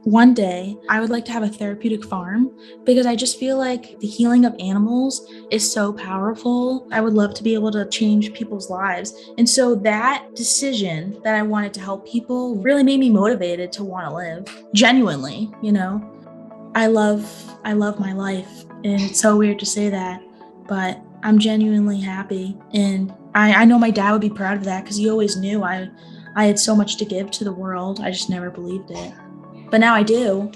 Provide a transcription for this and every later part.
One day, I would like to have a therapeutic farm because I just feel like the healing of animals is so powerful. I would love to be able to change people's lives. And so that decision that I wanted to help people really made me motivated to want to live genuinely, I love my life, and it's so weird to say that, but I'm genuinely happy. And I know my dad would be proud of that because he always knew I had so much to give to the world. I just never believed it. But now I do.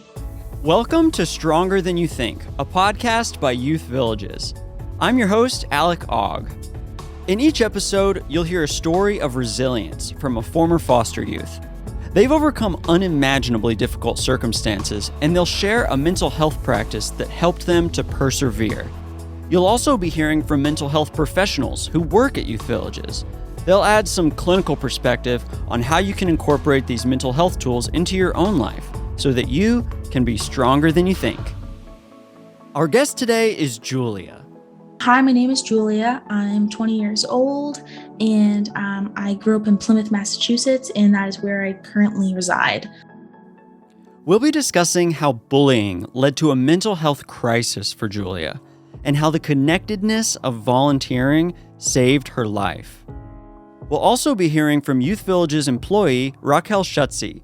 Welcome to Stronger Than You Think, a podcast by Youth Villages. I'm your host, Alec Ogg. In each episode, you'll hear a story of resilience from a former foster youth. They've overcome unimaginably difficult circumstances, and they'll share a mental health practice that helped them to persevere. You'll also be hearing from mental health professionals who work at Youth Villages. They'll add some clinical perspective on how you can incorporate these mental health tools into your own life so that you can be stronger than you think. Our guest today is Julia. Hi, my name is Julia. I'm 20 years old, and I grew up in Plymouth, Massachusetts, and that is where I currently reside. We'll be discussing how bullying led to a mental health crisis for Julia, and how the connectedness of volunteering saved her life. We'll also be hearing from Youth Villages employee Raquel Schutze.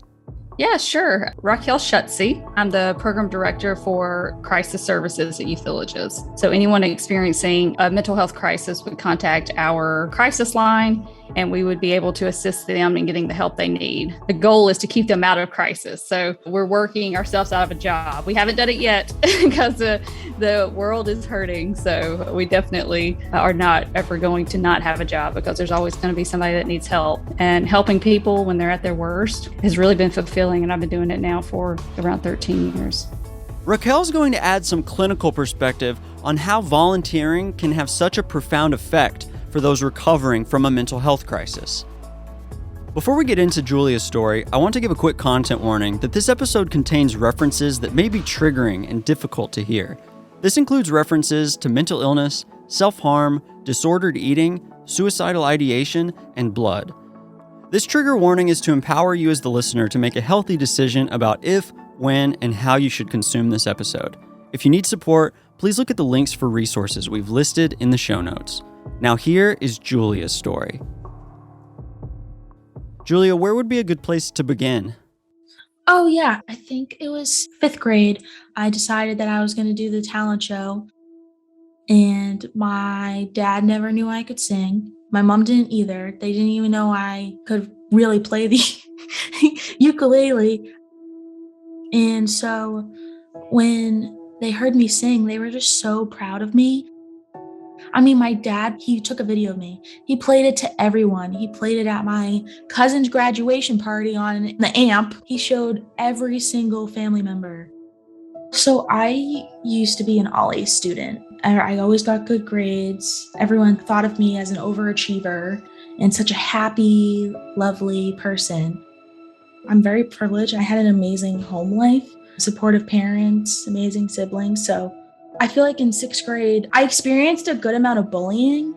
Yeah, sure. Raquel Schutze. I'm the program director for Crisis Services at Youth Villages. So anyone experiencing a mental health crisis would contact our crisis line, and we would be able to assist them in getting the help they need. The goal is to keep them out of crisis. So we're working ourselves out of a job. We haven't done it yet because the world is hurting. So we definitely are not ever going to not have a job, because there's always going to be somebody that needs help. And helping people when they're at their worst has really been fulfilling. And I've been doing it now for around 13 years. Raquel's going to add some clinical perspective on how volunteering can have such a profound effect for those recovering from a mental health crisis. Before we get into Julia's story, I want to give a quick content warning that this episode contains references that may be triggering and difficult to hear. This includes references to mental illness, self-harm, disordered eating, suicidal ideation, and blood. This trigger warning is to empower you as the listener to make a healthy decision about if, when, and how you should consume this episode. If you need support, please look at the links for resources we've listed in the show notes. Now here is Julia's story. Julia, where would be a good place to begin? Oh yeah, I think it was 5th grade. I decided that I was going to do the talent show, and my dad never knew I could sing. My mom didn't either. They didn't even know I could really play the ukulele. And so when they heard me sing, they were just so proud of me. I mean, my dad, he took a video of me. He played it to everyone. He played it at my cousin's graduation party on the amp. He showed every single family member. So I used to be an all-A student. I always got good grades. Everyone thought of me as an overachiever and such a happy, lovely person. I'm very privileged. I had an amazing home life, supportive parents, amazing siblings. So I feel like in 6th grade, I experienced a good amount of bullying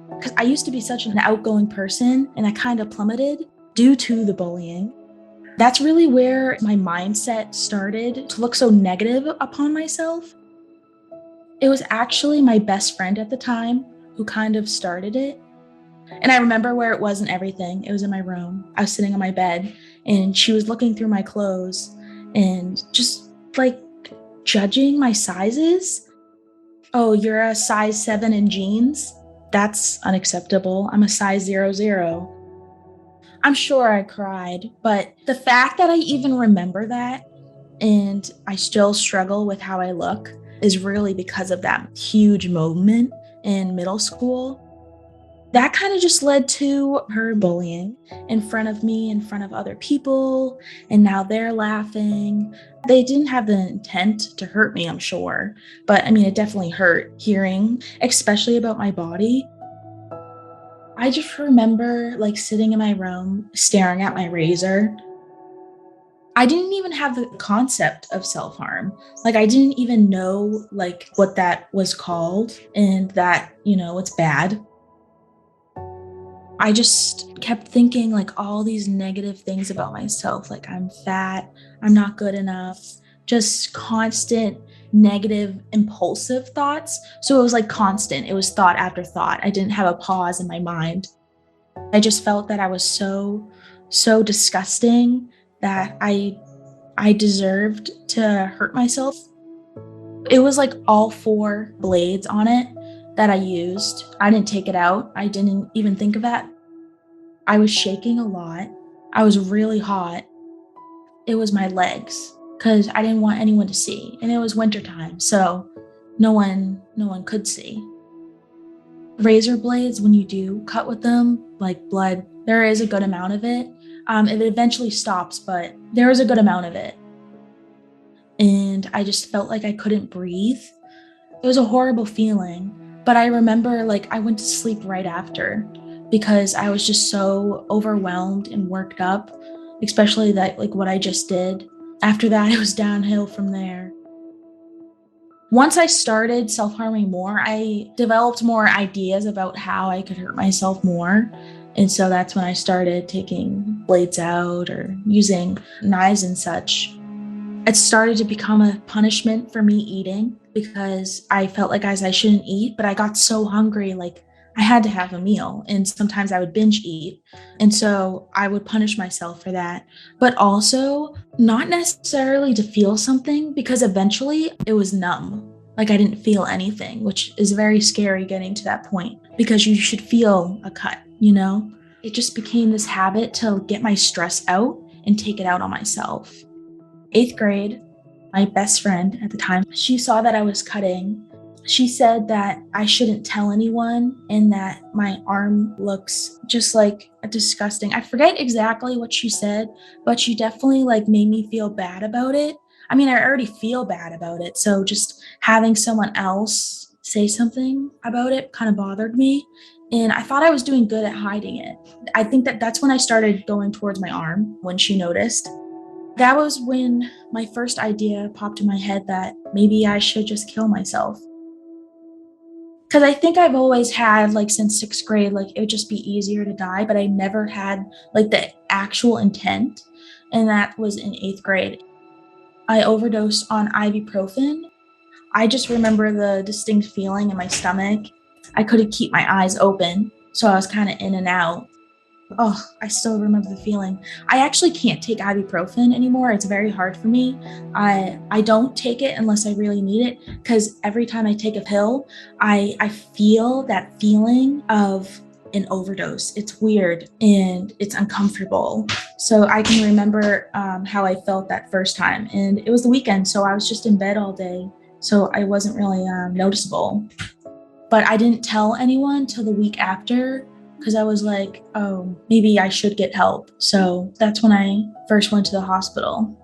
because I used to be such an outgoing person, and I kind of plummeted due to the bullying. That's really where my mindset started to look so negative upon myself. It was actually my best friend at the time who kind of started it. And I remember where it was and everything. It was in my room. I was sitting on my bed, and she was looking through my clothes and just like judging my sizes. Oh, you're a size 7 in jeans? That's unacceptable. I'm a size 00. I'm sure I cried, but the fact that I even remember that and I still struggle with how I look is really because of that huge moment in middle school. That kind of just led to her bullying in front of me, in front of other people, and now they're laughing. They didn't have the intent to hurt me, I'm sure, but I mean, it definitely hurt hearing, especially about my body. I just remember like sitting in my room, staring at my razor. I didn't even have the concept of self-harm. Like I didn't even know like what that was called and that, it's bad. I just kept thinking like all these negative things about myself, like I'm fat, I'm not good enough, just constant negative, impulsive thoughts. So it was like constant, it was thought after thought. I didn't have a pause in my mind. I just felt that I was so disgusting that I deserved to hurt myself. It was like all 4 blades on it that I used. I didn't take it out. I didn't even think of that. I was shaking a lot. I was really hot. It was my legs because I didn't want anyone to see. And it was wintertime, so no one could see. Razor blades, when you do cut with them, like blood, there is a good amount of it. It eventually stops, but there is a good amount of it. And I just felt like I couldn't breathe. It was a horrible feeling, but I remember like I went to sleep right after because I was just so overwhelmed and worked up, especially that like what I just did. After that, it was downhill from there. Once I started self-harming more, I developed more ideas about how I could hurt myself more. And so that's when I started taking blades out or using knives and such. It started to become a punishment for me eating because I felt like as I shouldn't eat, but I got so hungry, like I had to have a meal. And sometimes I would binge eat. And so I would punish myself for that, but also not necessarily to feel something because eventually it was numb. Like I didn't feel anything, which is very scary getting to that point because you should feel a cut, you know? It just became this habit to get my stress out and take it out on myself. 8th grade, my best friend at the time, she saw that I was cutting. She said that I shouldn't tell anyone and that my arm looks just like disgusting. I forget exactly what she said, but she definitely like made me feel bad about it. I mean, I already feel bad about it. So just having someone else say something about it kind of bothered me. And I thought I was doing good at hiding it. I think that that's when I started going towards my arm when she noticed. That was when my first idea popped in my head that maybe I should just kill myself. Because I think I've always had, like, since 6th grade, like, it would just be easier to die, but I never had, like, the actual intent. And that was in 8th grade. I overdosed on ibuprofen. I just remember the distinct feeling in my stomach. I couldn't keep my eyes open, so I was kind of in and out. Oh, I still remember the feeling. I actually can't take ibuprofen anymore. It's very hard for me. I don't take it unless I really need it because every time I take a pill, I feel that feeling of an overdose. It's weird and it's uncomfortable. So I can remember how I felt that first time. And it was the weekend, so I was just in bed all day. So I wasn't really noticeable. But I didn't tell anyone till the week after because I was like, oh, maybe I should get help. So that's when I first went to the hospital.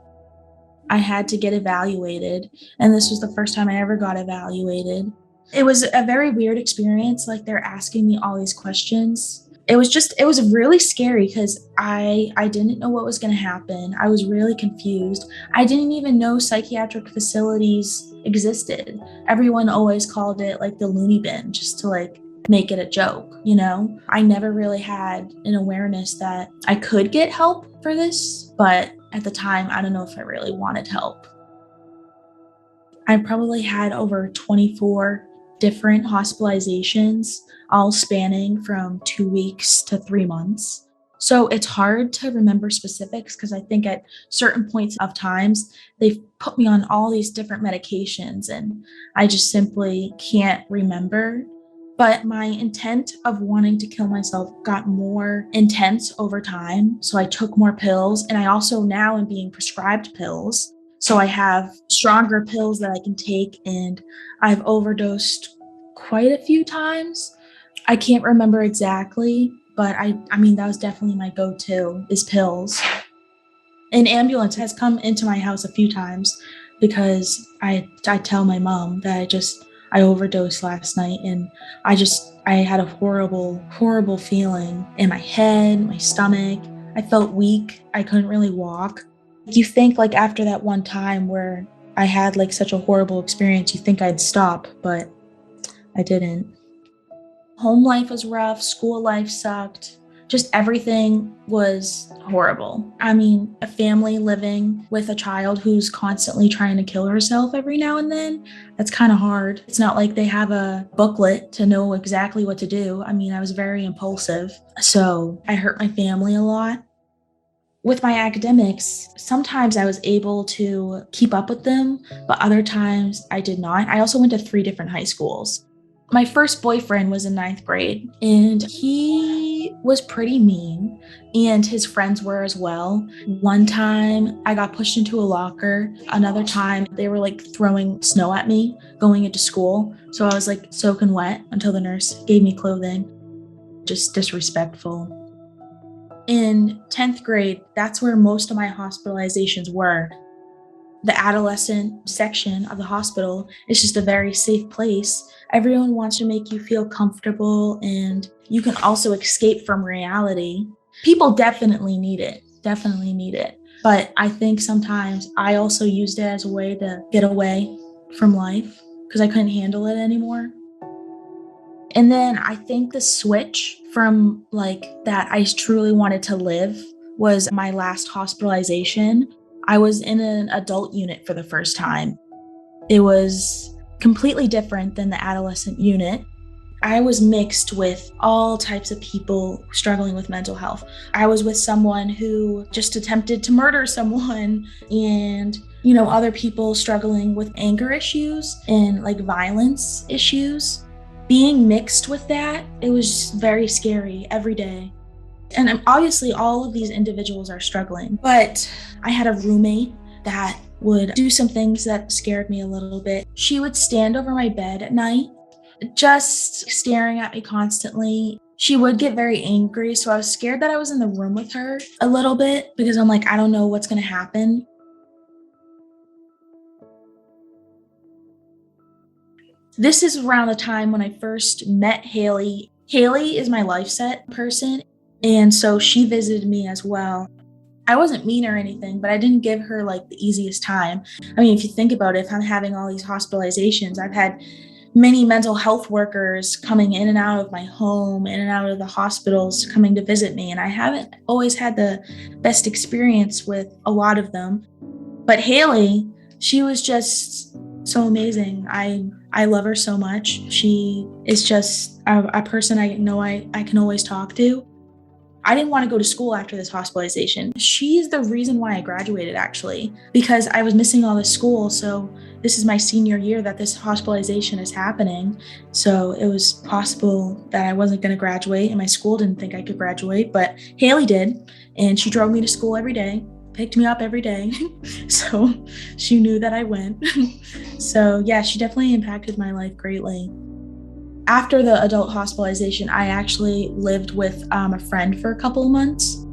I had to get evaluated, and this was the first time I ever got evaluated. It was a very weird experience. Like they're asking me all these questions. It was really scary because I didn't know what was going to happen. I was really confused. I didn't even know psychiatric facilities existed. Everyone always called it like the loony bin just to like make it a joke, you know? I never really had an awareness that I could get help for this, but at the time, I don't know if I really wanted help. I probably had over 24 different hospitalizations, all spanning from 2 weeks to 3 months. So it's hard to remember specifics because I think at certain points of times, they've put me on all these different medications and I just simply can't remember. But my intent of wanting to kill myself got more intense over time. So I took more pills, and I also now am being prescribed pills. So I have stronger pills that I can take, and I've overdosed quite a few times. I can't remember exactly, but I mean, that was definitely my go-to is pills. An ambulance has come into my house a few times because I tell my mom that I overdosed last night and I had a horrible feeling in my head, my stomach. I felt weak. I couldn't really walk. You think like after that one time where I had like such a horrible experience, you think I'd stop, but I didn't. Home life was rough. School life sucked. Just everything was horrible. I mean, a family living with a child who's constantly trying to kill herself every now and then, that's kind of hard. It's not like they have a booklet to know exactly what to do. I mean, I was very impulsive, so I hurt my family a lot. With my academics, sometimes I was able to keep up with them, but other times I did not. I also went to 3 different high schools. My first boyfriend was in 9th grade, and he was pretty mean, and his friends were as well. One time I got pushed into a locker. Another time they were like throwing snow at me going into school. So I was like soaking wet until the nurse gave me clothing. Just disrespectful. In 10th grade, that's where most of my hospitalizations were. The adolescent section of the hospital is just a very safe place. Everyone wants to make you feel comfortable, and you can also escape from reality. People definitely need it. But I think sometimes I also used it as a way to get away from life because I couldn't handle it anymore. And then I think the switch from like that I truly wanted to live was my last hospitalization. I was in an adult unit for the first time. It was completely different than the adolescent unit. I was mixed with all types of people struggling with mental health. I was with someone who just attempted to murder someone, and, other people struggling with anger issues and like violence issues. Being mixed with that, it was very scary every day. And obviously all of these individuals are struggling, but I had a roommate that would do some things that scared me a little bit. She would stand over my bed at night, just staring at me constantly. She would get very angry, so I was scared that I was in the room with her a little bit because I'm like, I don't know what's going to happen. This is around the time when I first met Haley. Haley is my LifeSet person, and so she visited me as well. I wasn't mean or anything, but I didn't give her like the easiest time. I mean, if you think about it, if I'm having all these hospitalizations, I've had many mental health workers coming in and out of my home, in and out of the hospitals, coming to visit me, and I haven't always had the best experience with a lot of them. But Haley, she was just so amazing. I love her so much. She is just a person I know I can always talk to. I didn't want to go to school after this hospitalization. She's the reason why I graduated, actually, because I was missing all this school. So this is my senior year that this hospitalization is happening. So it was possible that I wasn't going to graduate, and my school didn't think I could graduate, but Haley did. And she drove me to school every day, picked me up every day. So she knew that I went. So yeah, she definitely impacted my life greatly. After the adult hospitalization, I actually lived with a friend for a couple of months.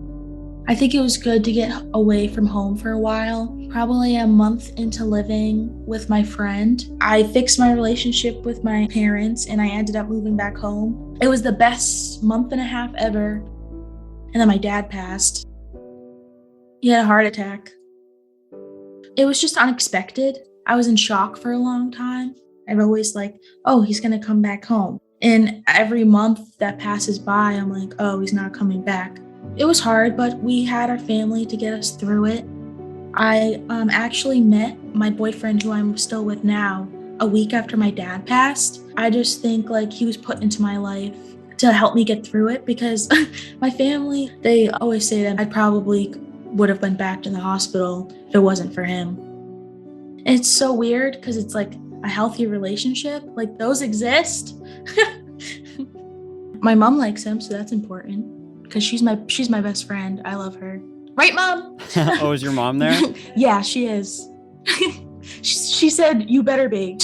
I think it was good to get away from home for a while. Probably a month into living with my friend, I fixed my relationship with my parents and I ended up moving back home. It was the best month and a half ever. And then my dad passed. He had a heart attack. It was just unexpected. I was in shock for a long time. I've always like, oh, he's going to come back home. And every month that passes by, I'm like, oh, he's not coming back. It was hard, but we had our family to get us through it. I actually met my boyfriend, who I'm still with now, a week after my dad passed. I just think like he was put into my life to help me get through it because my family, they always say that I probably would have went back to the hospital if it wasn't for him. And it's so weird because it's like a healthy relationship, like those exist. My mom likes him, so that's important because she's my best friend. I love her. Right, Mom? Oh, is your mom there? Yeah, she is. She said, you better be.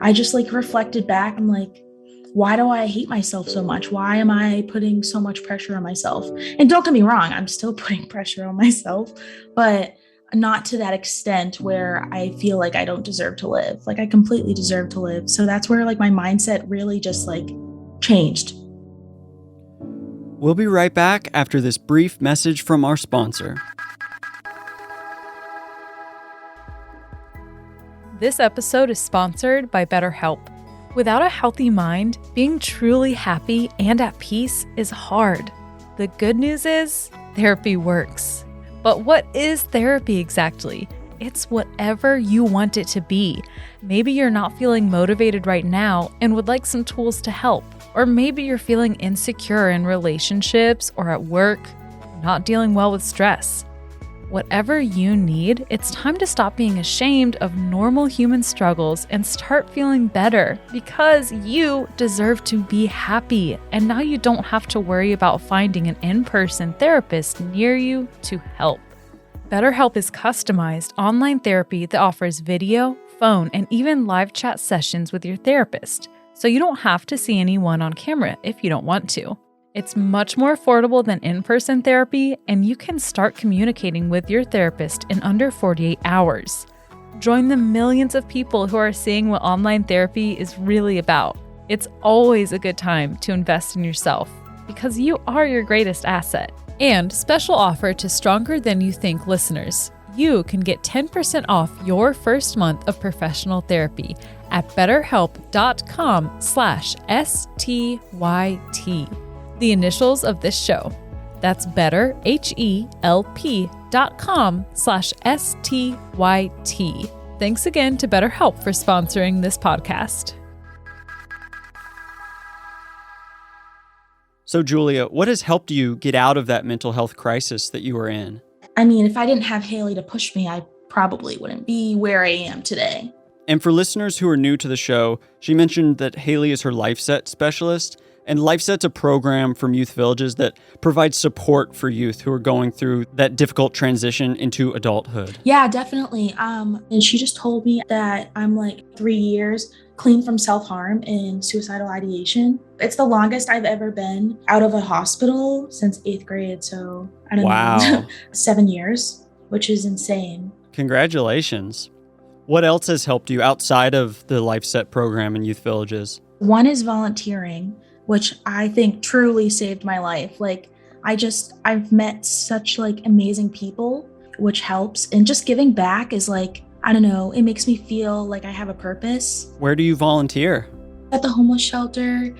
I just like reflected back. I'm like, why do I hate myself so much? Why am I putting so much pressure on myself? And don't get me wrong, I'm still putting pressure on myself, but not to that extent where I feel like I don't deserve to live. Like I completely deserve to live. So that's where like my mindset really just like changed. We'll be right back after this brief message from our sponsor. This episode is sponsored by BetterHelp. Without a healthy mind, being truly happy and at peace is hard. The good news is, therapy works. But what is therapy exactly? It's whatever you want it to be. Maybe you're not feeling motivated right now and would like some tools to help. Or maybe you're feeling insecure in relationships or at work, not dealing well with stress. Whatever you need, it's time to stop being ashamed of normal human struggles and start feeling better, because you deserve to be happy. And now you don't have to worry about finding an in-person therapist near you to help. BetterHelp is customized online therapy that offers video, phone, and even live chat sessions with your therapist, so you don't have to see anyone on camera if you don't want to. It's much more affordable than in-person therapy, and you can start communicating with your therapist in under 48 hours. Join the millions of people who are seeing what online therapy is really about. It's always a good time to invest in yourself, because you are your greatest asset. And special offer to Stronger Than You Think listeners. You can get 10% off your first month of professional therapy at betterhelp.com/STYT. The initials of this show. That's betterhelp.com/STYT. Thanks again to BetterHelp for sponsoring this podcast. So, Julia, what has helped you get out of that mental health crisis that you were in? I mean, if I didn't have Haley to push me, I probably wouldn't be where I am today. And for listeners who are new to the show, she mentioned that Haley is her LifeSet specialist. And LifeSet's a program from youth villages that provides support for youth who are going through that difficult transition into adulthood. Yeah, definitely. And she just told me that I'm like 3 years clean from self-harm and suicidal ideation. It's the longest I've ever been out of a hospital since 8th grade. So I don't know, 7 years, which is insane. Congratulations. What else has helped you outside of the LifeSet program in youth villages? One is volunteering, which I think truly saved my life. Like, I've met such like amazing people, which helps. And just giving back is like, I don't know, it makes me feel like I have a purpose. Where do you volunteer? At the homeless shelter,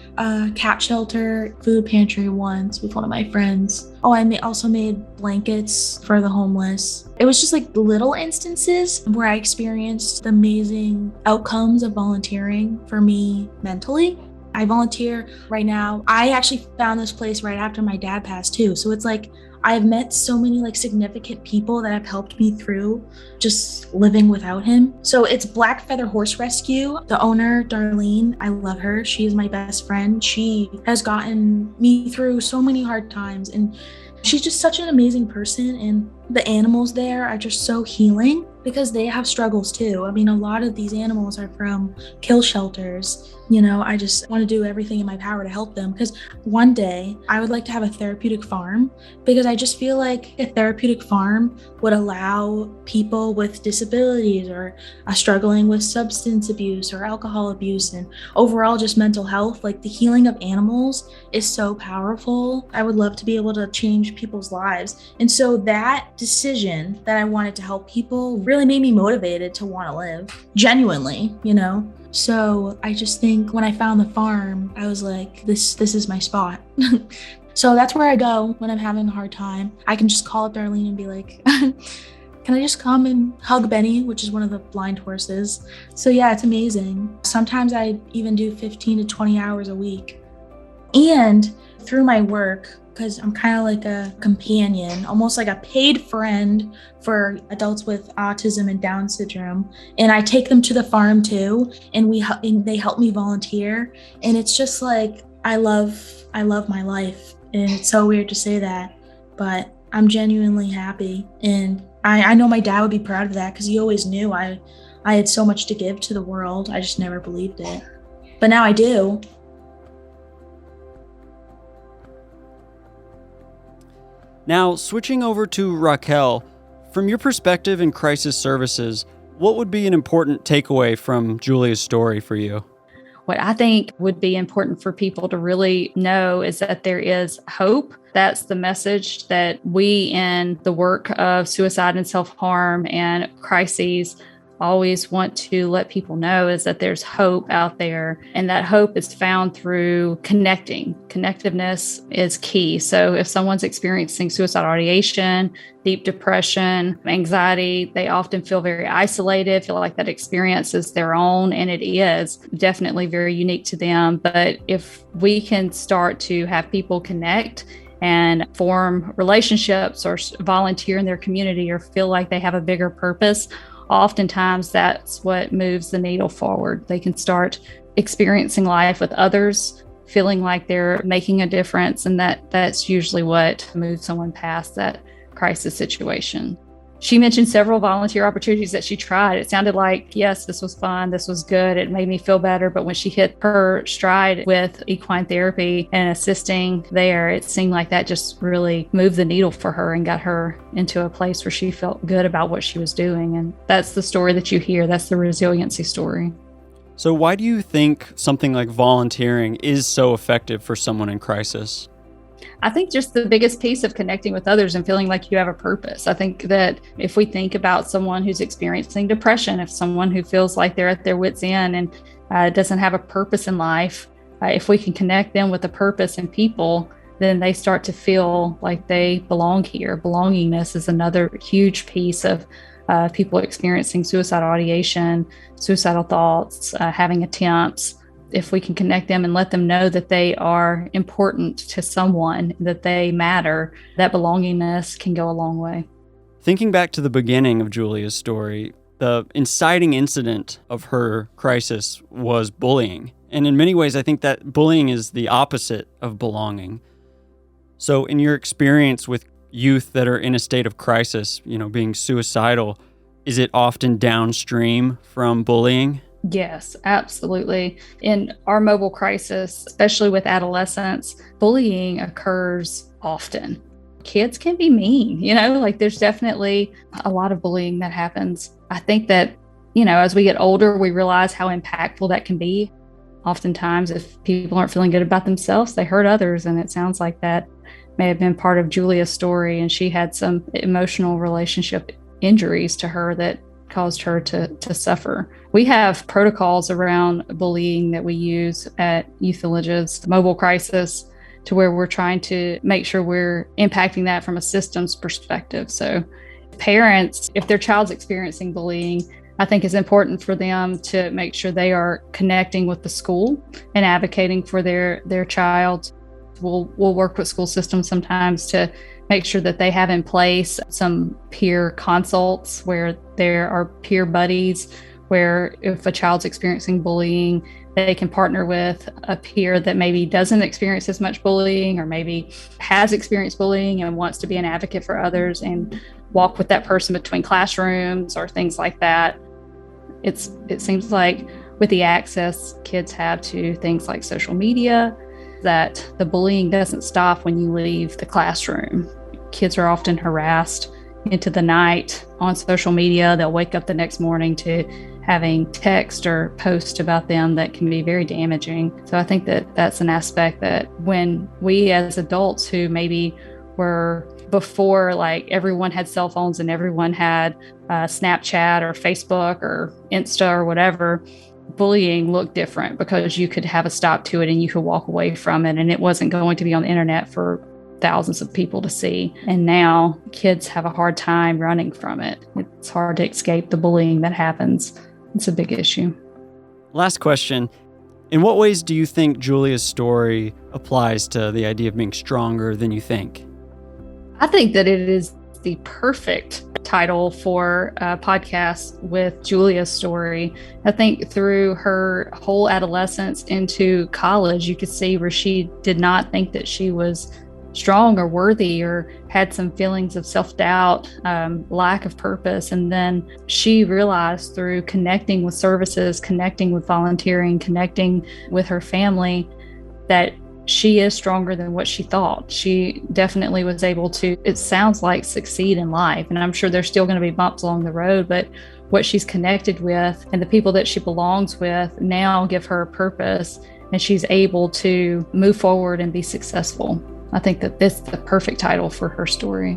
cat shelter, food pantry once with one of my friends. Oh, I also made blankets for the homeless. It was just like little instances where I experienced the amazing outcomes of volunteering for me mentally. I volunteer right now. I actually found this place right after my dad passed too. So it's like, I've met so many like significant people that have helped me through just living without him. So it's Black Feather Horse Rescue. The owner, Darlene, I love her. She is my best friend. She has gotten me through so many hard times, and she's just such an amazing person. And the animals there are just so healing because they have struggles too. I mean, a lot of these animals are from kill shelters. You know, I just want to do everything in my power to help them, because one day I would like to have a therapeutic farm, because I just feel like a therapeutic farm would allow people with disabilities or struggling with substance abuse or alcohol abuse and overall just mental health. Like, the healing of animals is so powerful. I would love to be able to change people's lives. And so that decision that I wanted to help people really made me motivated to want to live genuinely, you know? So I just think when I found the farm, I was like, this is my spot. So that's where I go when I'm having a hard time. I can just call up Darlene and be like, can I just come and hug Benny, which is one of the blind horses? So yeah, it's amazing. Sometimes I even do 15 to 20 hours a week. And through my work, because I'm kind of like a companion, almost like a paid friend for adults with autism and Down syndrome. And I take them to the farm too, and they help me volunteer. And it's just like, I love my life. And it's so weird to say that, but I'm genuinely happy. And I know my dad would be proud of that, because he always knew I had so much to give to the world. I just never believed it. But now I do. Now, switching over to Raquel, from your perspective in crisis services, what would be an important takeaway from Julia's story for you? What I think would be important for people to really know is that there is hope. That's the message that we in the work of suicide and self-harm and crises always want to let people know is that there's hope out there, and that hope is found through connecting. Connectiveness is key. So if someone's experiencing suicidal ideation, deep depression, anxiety, they often feel very isolated, feel like that experience is their own, and it is definitely very unique to them. But if we can start to have people connect and form relationships or volunteer in their community or feel like they have a bigger purpose, oftentimes that's what moves the needle forward. They can start experiencing life with others, feeling like they're making a difference, and that's usually what moves someone past that crisis situation. She mentioned several volunteer opportunities that she tried. It sounded like, yes, this was fun, this was good, it made me feel better. But when she hit her stride with equine therapy and assisting there, it seemed like that just really moved the needle for her and got her into a place where she felt good about what she was doing. And that's the story that you hear. That's the resiliency story. So why do you think something like volunteering is so effective for someone in crisis? I think just the biggest piece of connecting with others and feeling like you have a purpose. I think that if we think about someone who's experiencing depression, if someone who feels like they're at their wit's end and doesn't have a purpose in life, if we can connect them with a purpose and people, then they start to feel like they belong here. Belongingness is another huge piece of people experiencing suicidal ideation, suicidal thoughts, having attempts. If we can connect them and let them know that they are important to someone, that they matter, that belongingness can go a long way. Thinking back to the beginning of Julia's story, the inciting incident of her crisis was bullying. And in many ways, I think that bullying is the opposite of belonging. So in your experience with youth that are in a state of crisis, being suicidal, is it often downstream from bullying? Yes, absolutely. In our mobile crisis, especially with adolescents, bullying occurs often. Kids can be mean, there's definitely a lot of bullying that happens. I think that, as we get older, we realize how impactful that can be. Oftentimes, if people aren't feeling good about themselves, they hurt others. And it sounds like that may have been part of Julia's story. And she had some emotional relationship injuries to her that caused her to suffer. We have protocols around bullying that we use at Youth Village's mobile crisis to where we're trying to make sure we're impacting that from a systems perspective. So parents, if their child's experiencing bullying, I think it's important for them to make sure they are connecting with the school and advocating for their child. We'll work with school systems sometimes to make sure that they have in place some peer consults where there are peer buddies, where if a child's experiencing bullying, they can partner with a peer that maybe doesn't experience as much bullying or maybe has experienced bullying and wants to be an advocate for others and walk with that person between classrooms or things like that. It seems like with the access kids have to things like social media, that the bullying doesn't stop when you leave the classroom. Kids are often harassed into the night on social media. They'll wake up the next morning to having text or post about them that can be very damaging. So I think that that's an aspect that when we as adults who maybe were before, like everyone had cell phones and everyone had Snapchat or Facebook or Insta or whatever, bullying looked different because you could have a stop to it and you could walk away from it and it wasn't going to be on the internet for thousands of people to see. And now kids have a hard time running from it. It's hard to escape the bullying that happens. It's a big issue. Last question. In what ways do you think Julia's story applies to the idea of being stronger than you think? I think that it is the perfect title for a podcast with Julia's story. I think through her whole adolescence into college, you could see where she did not think that she was strong or worthy or had some feelings of self-doubt, lack of purpose. And then she realized through connecting with services, connecting with volunteering, connecting with her family, that she is stronger than what she thought. She definitely was able to, it sounds like, succeed in life. And I'm sure there's still going to be bumps along the road, but what she's connected with and the people that she belongs with now give her a purpose, and she's able to move forward and be successful. I think that this is the perfect title for her story.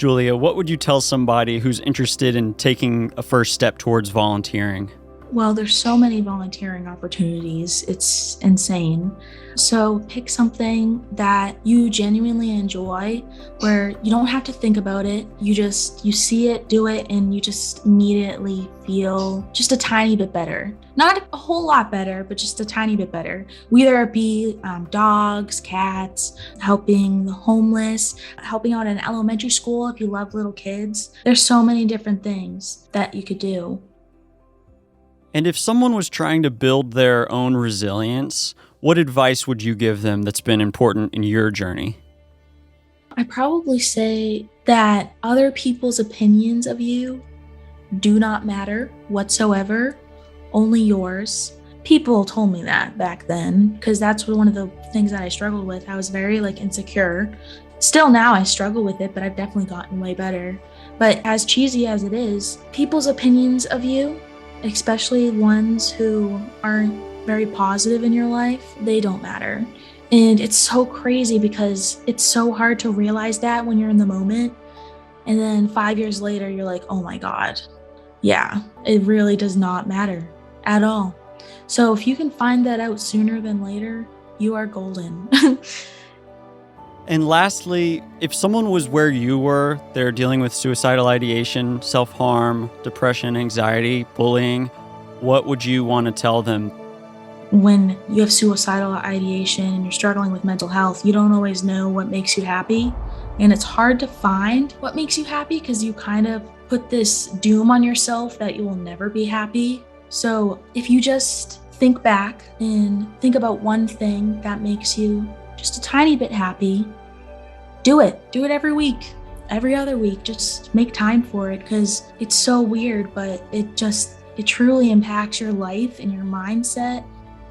Julia, what would you tell somebody who's interested in taking a first step towards volunteering? Well, there's so many volunteering opportunities. It's insane. So pick something that you genuinely enjoy, where you don't have to think about it. You see it, do it, and you just immediately feel just a tiny bit better. Not a whole lot better, but just a tiny bit better. Whether it be dogs, cats, helping the homeless, helping out in elementary school if you love little kids. There's so many different things that you could do. And if someone was trying to build their own resilience, what advice would you give them that's been important in your journey? I probably say that other people's opinions of you do not matter whatsoever, only yours. People told me that back then, because that's one of the things that I struggled with. I was very insecure. Still now I struggle with it, but I've definitely gotten way better. But as cheesy as it is, people's opinions of you, especially ones who aren't very positive in your life, they don't matter. And it's so crazy because it's so hard to realize that when you're in the moment. And then 5 years later, you're like, oh my God, yeah, it really does not matter at all. So if you can find that out sooner than later, you are golden. And lastly, if someone was where you were, they're dealing with suicidal ideation, self-harm, depression, anxiety, bullying, what would you want to tell them? When you have suicidal ideation and you're struggling with mental health, you don't always know what makes you happy. And it's hard to find what makes you happy because you kind of put this doom on yourself that you will never be happy. So if you just think back and think about one thing that makes you just a tiny bit happy, do it. Do it every week, every other week. Just make time for it because it's so weird, but it truly impacts your life and your mindset.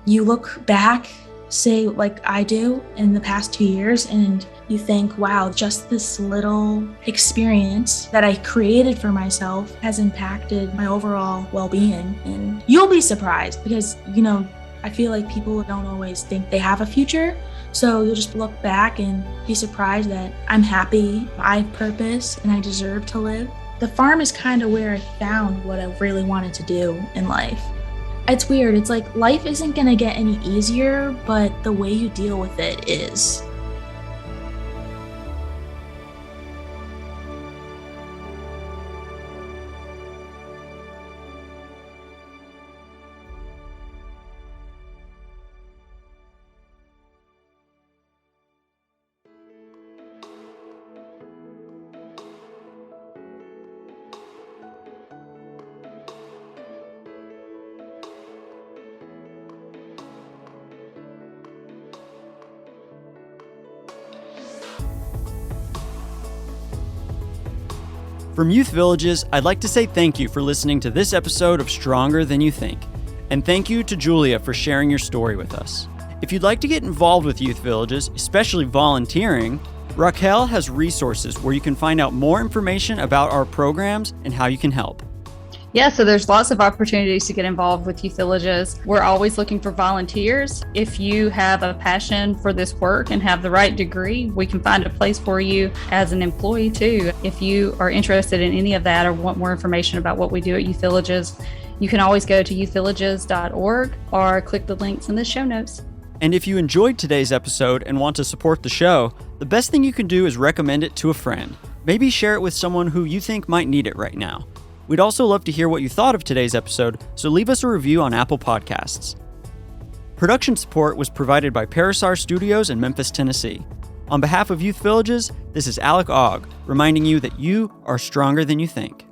You look back, say like I do in the past 2 years, and you think, wow, just this little experience that I created for myself has impacted my overall well-being. And you'll be surprised because, I feel like people don't always think they have a future. So you'll just look back and be surprised that I'm happy, I have purpose, and I deserve to live. The farm is kind of where I found what I really wanted to do in life. It's weird. It's like life isn't going to get any easier, but the way you deal with it is. From Youth Villages, I'd like to say thank you for listening to this episode of Stronger Than You Think. And thank you to Julia for sharing your story with us. If you'd like to get involved with Youth Villages, especially volunteering, Raquel has resources where you can find out more information about our programs and how you can help. Yeah, so there's lots of opportunities to get involved with Youth Villages. We're always looking for volunteers. If you have a passion for this work and have the right degree, we can find a place for you as an employee too. If you are interested in any of that or want more information about what we do at Youth Villages, you can always go to youthvillages.org or click the links in the show notes. And if you enjoyed today's episode and want to support the show, the best thing you can do is recommend it to a friend. Maybe share it with someone who you think might need it right now. We'd also love to hear what you thought of today's episode, so leave us a review on Apple Podcasts. Production support was provided by Parasar Studios in Memphis, Tennessee. On behalf of Youth Villages, this is Alec Ogg, reminding you that you are stronger than you think.